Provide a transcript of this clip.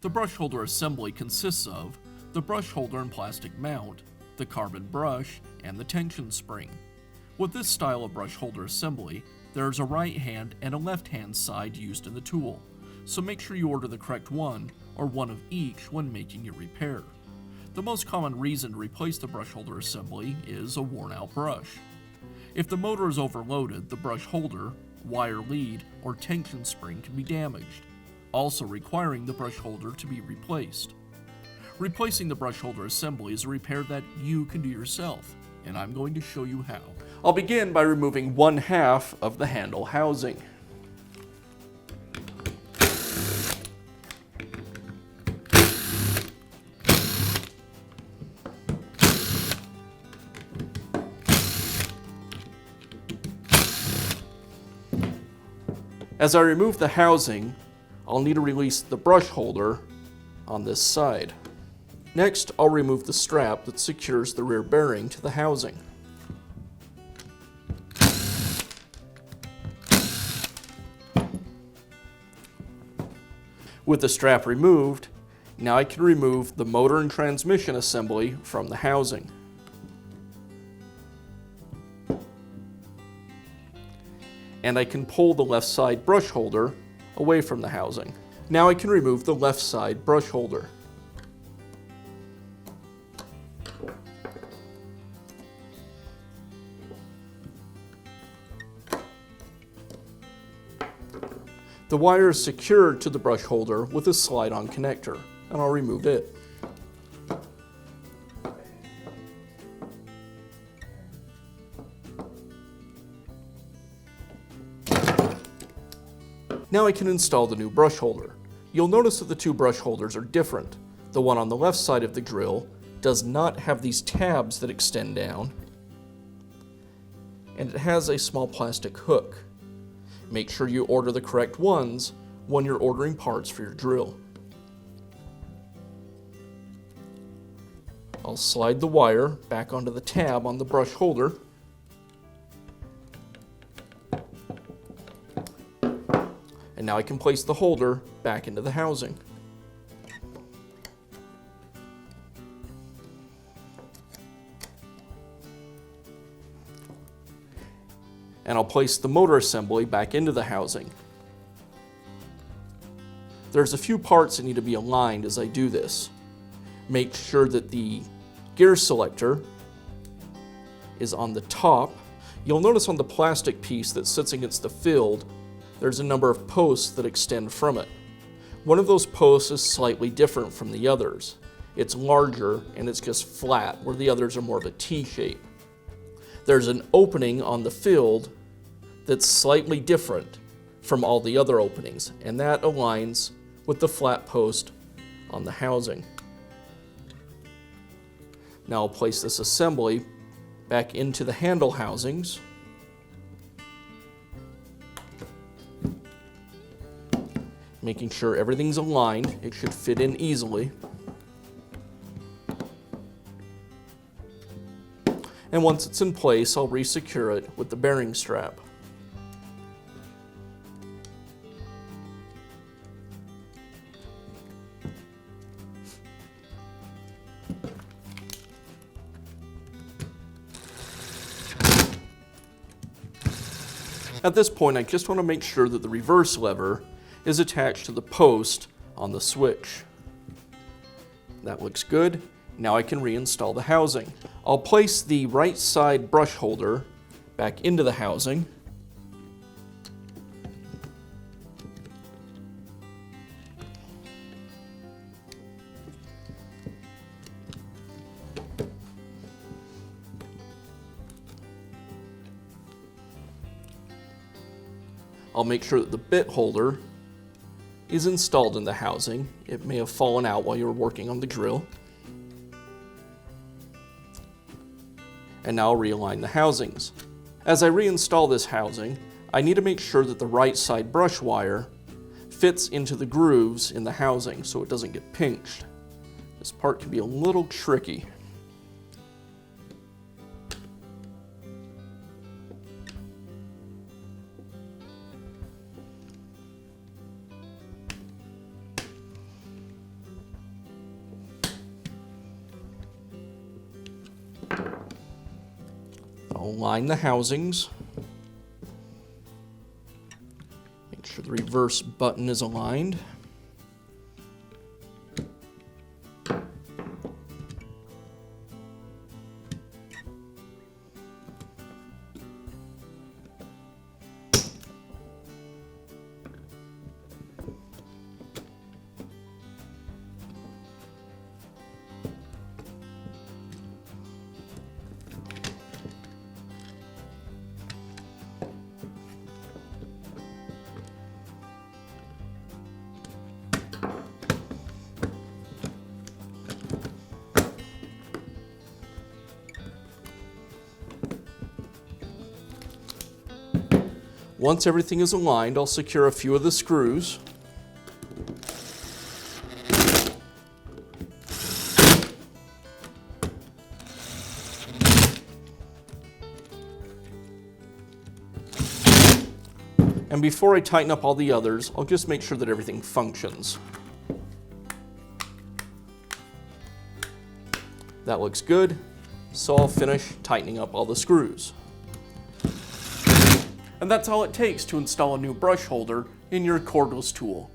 The brush holder assembly consists of the brush holder and plastic mount, the carbon brush, and the tension spring. With this style of brush holder assembly, there is a right hand and a left hand side used in the tool, so make sure you order the correct one or one of each when making your repair. The most common reason to replace the brush holder assembly is a worn out brush. If the motor is overloaded, the brush holder, wire lead, or tension spring can be damaged, also requiring the brush holder to be replaced. Replacing the brush holder assembly is a repair that you can do yourself, and I'm going to show you how. I'll begin by removing one half of the handle housing. As I remove the housing, I'll need to release the brush holder on this side. Next, I'll remove the strap that secures the rear bearing to the housing. With the strap removed, now I can remove the motor and transmission assembly from the housing. And I can pull the left side brush holder away from the housing. Now I can remove the left side brush holder. The wire is secured to the brush holder with a slide-on connector, and I'll remove it. Now I can install the new brush holder. You'll notice that the two brush holders are different. The one on the left side of the grill does not have these tabs that extend down, and it has a small plastic hook. Make sure you order the correct ones when you're ordering parts for your drill. I'll slide the wire back onto the tab on the brush holder. And now I can place the holder back into the housing. And I'll place the motor assembly back into the housing. There's a few parts that need to be aligned as I do this. Make sure that the gear selector is on the top. You'll notice on the plastic piece that sits against the field, there's a number of posts that extend from it. One of those posts is slightly different from the others. It's larger and it's just flat, where the others are more of a T shape. There's an opening on the field that's slightly different from all the other openings, and that aligns with the flat post on the housing. Now I'll place this assembly back into the handle housings. Making sure everything's aligned, it should fit in easily. And once it's in place, I'll re-secure it with the bearing strap. At this point, I just want to make sure that the reverse lever is attached to the post on the switch. That looks good. Now I can reinstall the housing. I'll place the right side brush holder back into the housing. I'll make sure that the bit holder is installed in the housing. It may have fallen out while you were working on the drill. And now I'll realign the housings. As I reinstall this housing, I need to make sure that the right side brush wire fits into the grooves in the housing so it doesn't get pinched. This part can be a little tricky. align the housings. Make sure the reverse button is aligned. Once everything is aligned, I'll secure a few of the screws. And before I tighten up all the others, I'll just make sure that everything functions. That looks good, so I'll finish tightening up all the screws. And that's all it takes to install a new brush holder in your cordless tool.